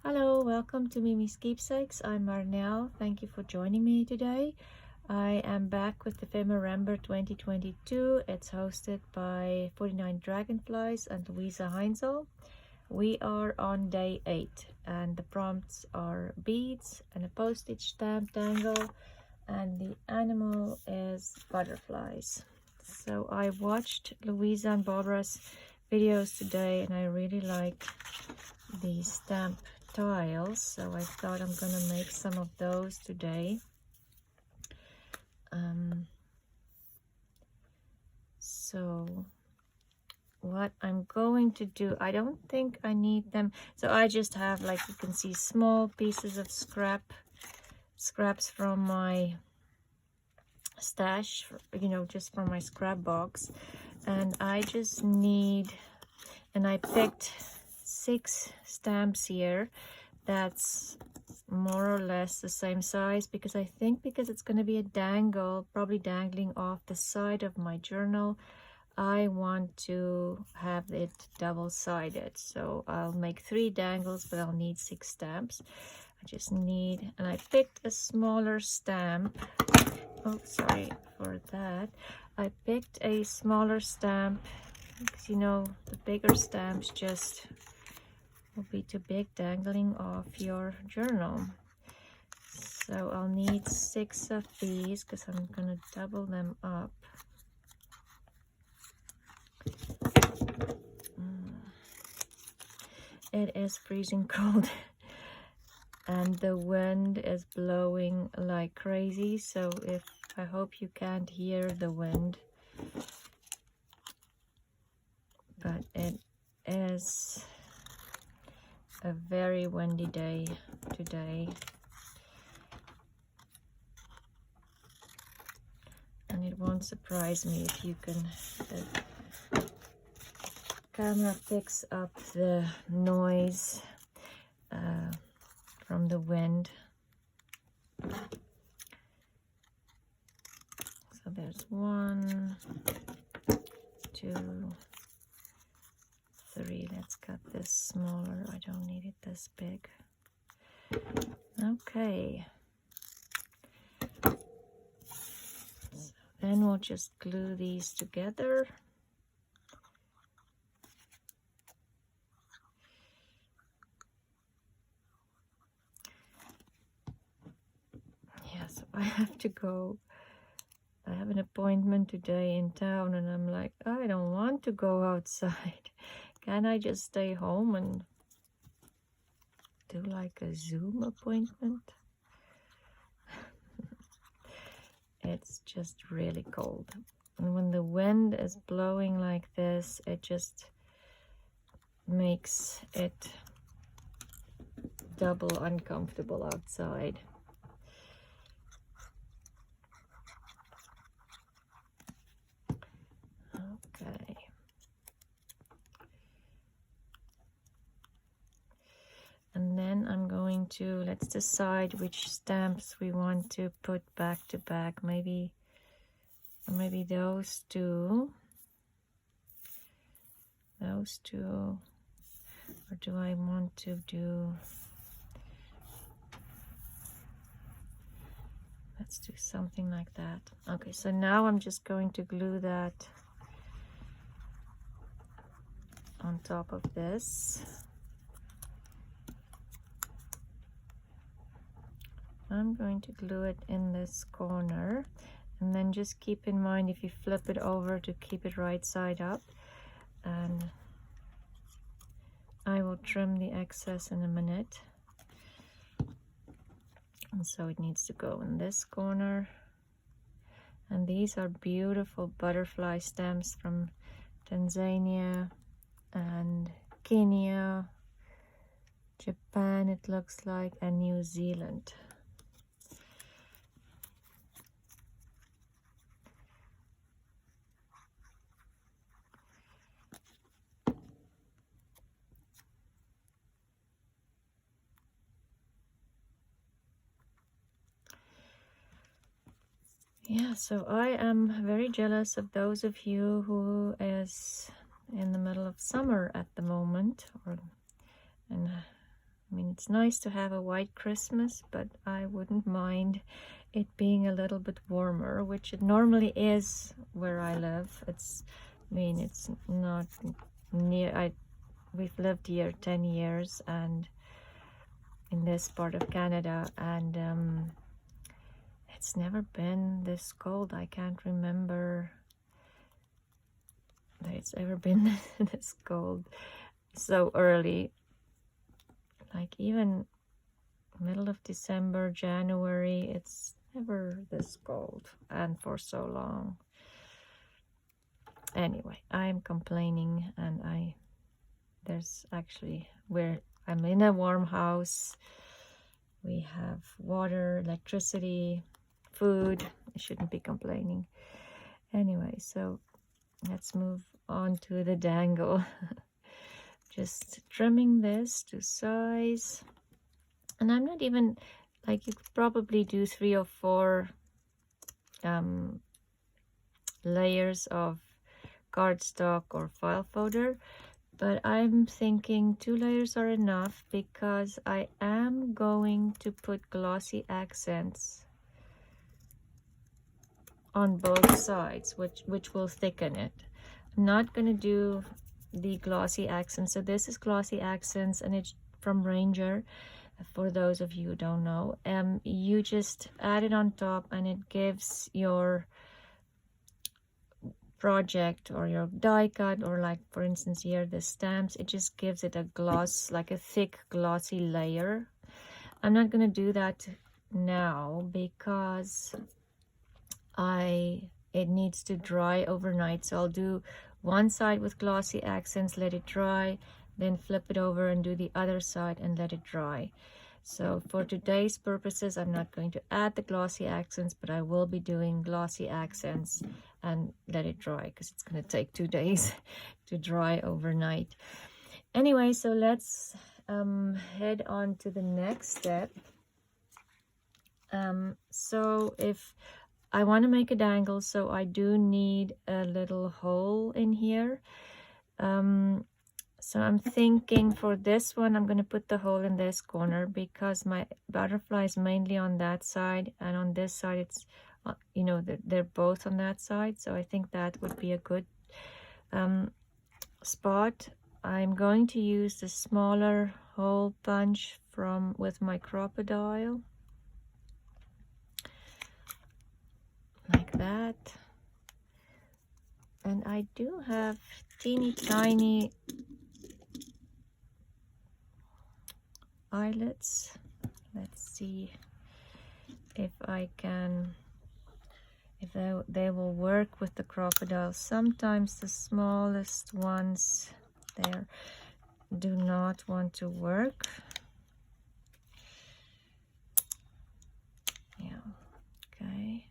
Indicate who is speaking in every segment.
Speaker 1: Hello, welcome to Miemie's Keepsakes. I'm Marnell. Thank you for joining me today. I am back with Dephemerember 2022. It's hosted by 49 Dragonflies and Luise Heinzel. We are on day 8 and the prompts are beads and a postage stamp dangle, and the animal is butterflies. So I watched Luise and Barbara's videos today and I really like the stamp tiles, so I thought I'm gonna make some of those today. So what I'm going to do, I don't think I need them, so I just have, like you can see, small pieces of scraps from my stash, you know, just from my scrap box, and I just need, and I picked 6 stamps here. That's more or less the same size, because I think because it's going to be a dangle, probably dangling off the side of my journal, I want to have it double-sided. So I'll make 3 dangles, but I'll need 6 stamps. I just need, and I picked a smaller stamp. Oh, sorry for that. I picked a smaller stamp because, you know, the bigger stamps just will be too big dangling off your journal. So I'll need 6 of these because I'm going to double them up. It is freezing cold and the wind is blowing like crazy, so I hope you can't hear the wind, but it is a very windy day today, and it won't surprise me if you can, the camera picks up the noise from the wind. So there's 1, 2, 3. Let's cut this smaller. I don't need it this big. Okay. So then we'll just glue these together. Yeah, so I have to go. I have an appointment today in town and I'm like, I don't want to go outside. Can I just stay home and do like a Zoom appointment? It's just really cold. And when the wind is blowing like this, it just makes it double uncomfortable outside. Okay. And then I'm going to, let's decide which stamps we want to put back to back. Maybe those two. Those two. Or do I want to do, let's do something like that. Okay, so now I'm just going to glue that on top of this. I'm going to glue it in this corner, and then just keep in mind if you flip it over to keep it right side up, and I will trim the excess in a minute. And so it needs to go in this corner. And these are beautiful butterfly stamps from Tanzania and Kenya, Japan, it looks like, and New Zealand. Yeah, so I am very jealous of those of you who is in the middle of summer at the moment, and I mean, It's nice to have a white Christmas, but I wouldn't mind it being a little bit warmer, which it normally is where I live. It's not near. We've lived here 10 years and in this part of Canada, and it's never been this cold. I can't remember that it's ever been this cold so early. Like even middle of December, January, it's never this cold and for so long. Anyway, I'm complaining, and there's actually where I'm in a warm house. We have water, electricity, food. I shouldn't be complaining. Anyway, so let's move on to the dangle. Just trimming this to size. And I'm not even, like, you could probably do 3 or 4 layers of cardstock or file folder, but I'm thinking 2 layers are enough because I am going to put glossy accents on both sides, which will thicken it. I'm not going to do the glossy accents. So this is glossy accents, and it's from Ranger. For those of you who don't know, you just add it on top, and it gives your project or your die cut, or like for instance here the stamps, it just gives it a gloss, like a thick glossy layer. I'm not going to do that now because it needs to dry overnight. So I'll do one side with glossy accents, let it dry, then flip it over and do the other side and let it dry. So for today's purposes, I'm not going to add the glossy accents, but I will be doing glossy accents and let it dry because it's going to take 2 days to dry overnight. Anyway, so let's head on to the next step. So if I want to make a dangle, so I do need a little hole in here. So I'm thinking for this one, I'm going to put the hole in this corner because my butterfly is mainly on that side, and on this side it's, you know, they're both on that side. So I think that would be a good spot. I'm going to use the smaller hole punch with my crocodile. Like that. And I do have teeny tiny eyelets. Let's see if I can, if they will work with the crocodile. Sometimes the smallest ones there do not want to work. Yeah, okay.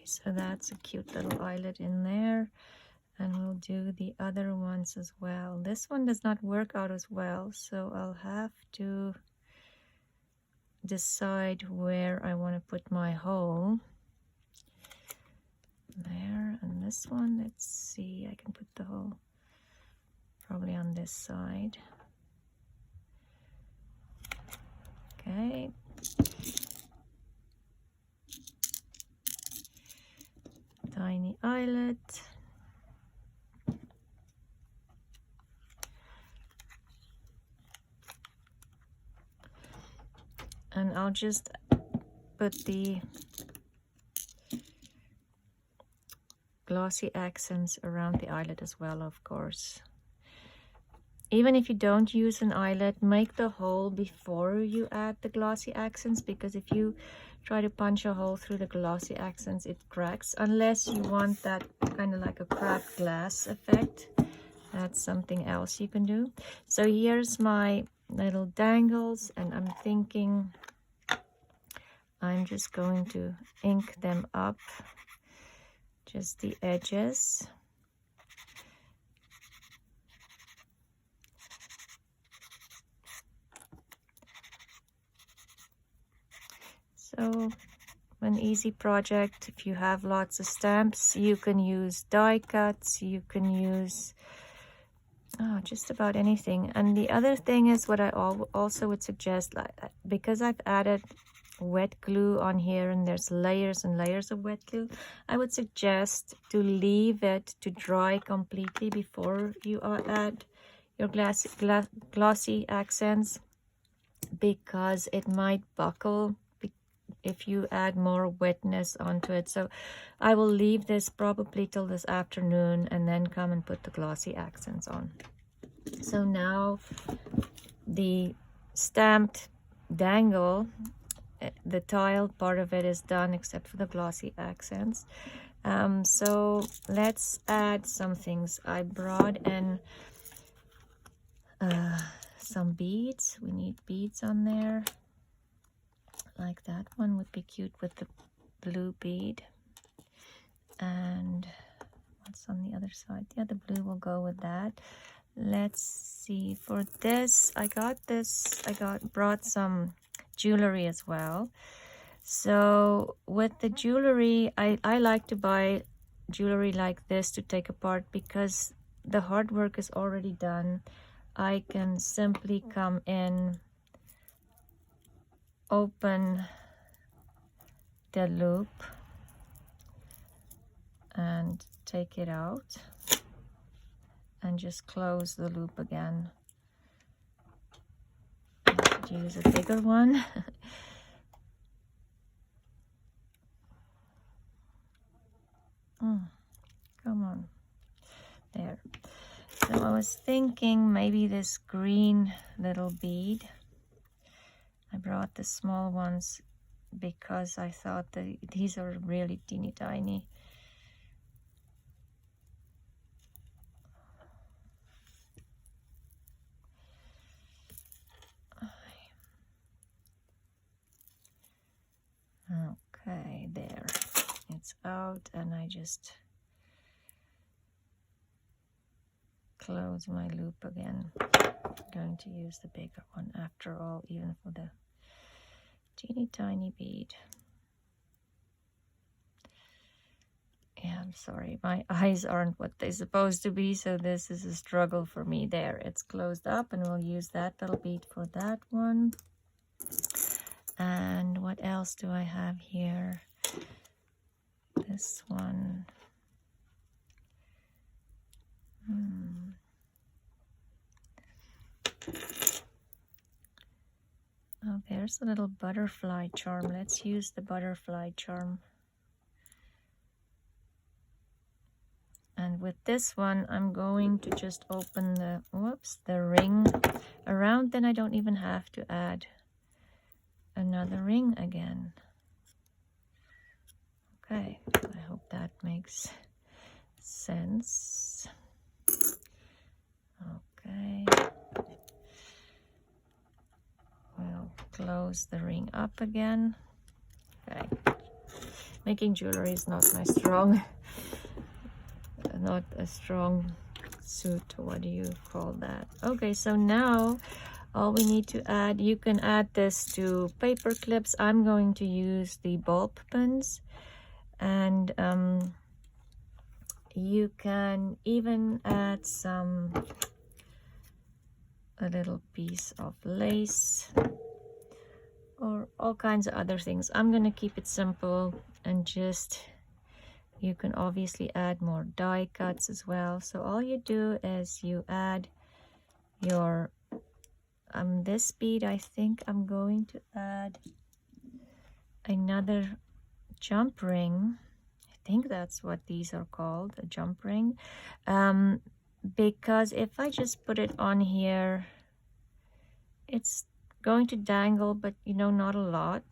Speaker 1: So that's a cute little eyelet in there, and we'll do the other ones as well. This one does not work out as well, so I'll have to decide where I want to put my hole. There, and this one, let's see, I can put the hole probably on this side. Okay. Tiny eyelet. And I'll just put the glossy accents around the eyelet as well, of course. Even if you don't use an eyelet, make the hole before you add the glossy accents, because if you try to punch a hole through the glossy accents, it cracks, unless you want that kind of like a cracked glass effect. That's something else you can do. So here's my little dangles, and I'm thinking I'm just going to ink them up, just the edges. So an easy project. If you have lots of stamps, you can use die cuts, you can use just about anything. And the other thing is what I also would suggest, like, because I've added wet glue on here and there's layers and layers of wet glue, I would suggest to leave it to dry completely before you add your glossy accents, because it might buckle if you add more wetness onto it. So I will leave this probably till this afternoon and then come and put the glossy accents on. So now the stamped dangle, the tile part of it is done except for the glossy accents. So let's add some things. I brought in some beads. We need beads on there. Like that one would be cute with the blue bead. And what's on the other side? Yeah, the blue will go with that. Let's see, for this I brought some jewelry as well. So with the jewelry, I like to buy jewelry like this to take apart, because the hard work is already done. I can simply come in, open the loop and take it out and just close the loop again. I should use a bigger one. Come on, there. So I was thinking maybe this green little bead. I brought the small ones because I thought that these are really teeny tiny. Okay, there. It's out, and I just close my loop again. I'm going to use the bigger one after all, even for the teeny tiny bead. Yeah, I'm sorry, my eyes aren't what they're supposed to be, so this is a struggle for me. There, it's closed up, and we'll use that little bead for that one. And what else do I have here? This one. Oh, there's a little butterfly charm. Let's use the butterfly charm. And with this one, I'm going to just open the ring around. Then I don't even have to add another ring again. Okay, I hope that makes sense. Okay. We'll close the ring up again. Okay. Making jewelry is not my not a strong suit. What do you call that? Okay, so now all we need to add, you can add this to paper clips. I'm going to use the bulb pins, and you can even add a little piece of lace or all kinds of other things. I'm going to keep it simple, and just, you can obviously add more die cuts as well. So all you do is you add your this bead. I think I'm going to add another jump ring. I think that's what these are called, a jump ring. Because if I just put it on here, it's going to dangle, but not a lot.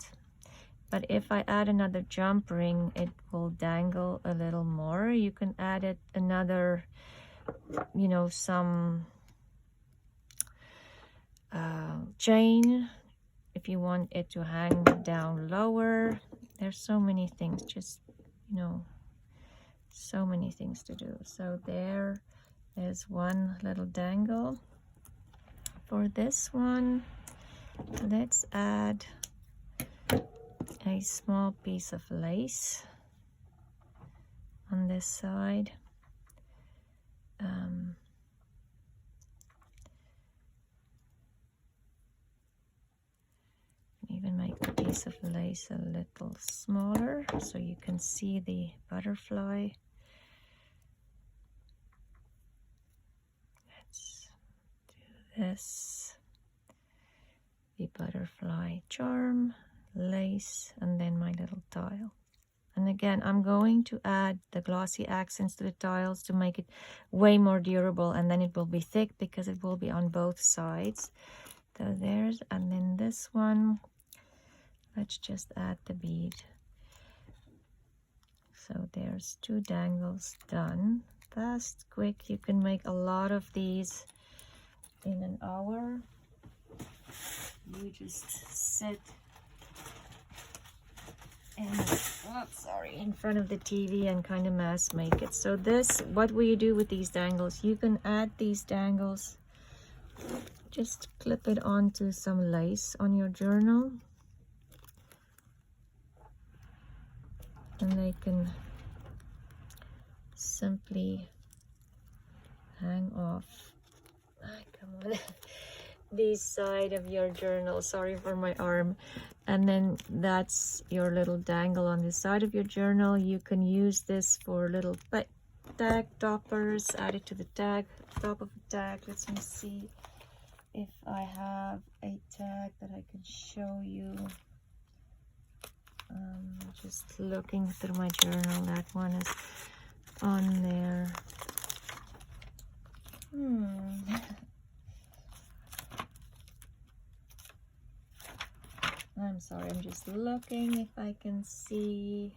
Speaker 1: But if I add another jump ring, it will dangle a little more. You can add it another, some chain if you want it to hang down lower. There's so many things, just, so many things to do. So there is one little dangle. For this one, let's add a small piece of lace on this side. Even make the piece of lace a little smaller so you can see the butterfly. Let's do this. The butterfly charm, lace, and then my little tile. And again, I'm going to add the glossy accents to the tiles to make it way more durable, and then it will be thick because it will be on both sides. So there's, and then this one, let's just add the bead. So there's 2 dangles done. Fast, quick. You can make a lot of these in an hour. You just sit in front of the TV and kind of mass make it. So this, what will you do with these dangles? You can add these dangles, just clip it onto some lace on your journal, and they can simply hang off. Come on. The side of your journal. Sorry for my arm. And then that's your little dangle on the side of your journal. You can use this for little tag toppers. Add it to the tag, top of the tag. Let me see if I have a tag that I can show you. Just looking through my journal. That one is on there. I'm sorry, I'm just looking if I can see.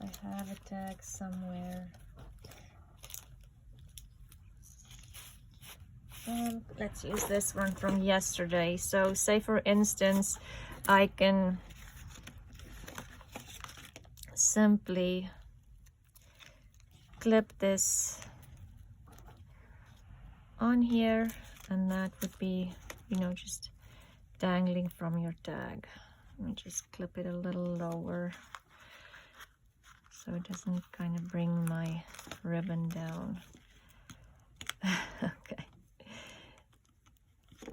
Speaker 1: I have a tag somewhere. Let's use this one from yesterday. So say for instance, I can simply clip this on here, and that would be, you know, just dangling from your tag. Let me just clip it a little lower so it doesn't kind of bring my ribbon down. Okay,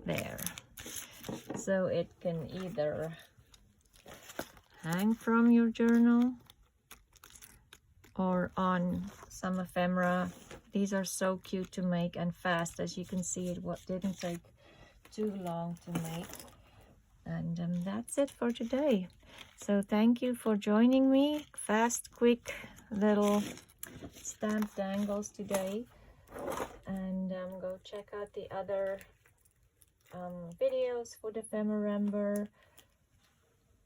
Speaker 1: there. So it can either hang from your journal or on some ephemera. These are so cute to make and fast. As you can see, it didn't take too long to make. And that's it for today. So thank you for joining me. Fast, quick little stamp dangles today. And go check out the other videos for Dephemerember.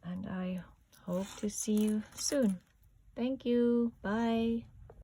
Speaker 1: And I hope to see you soon. Thank you. Bye.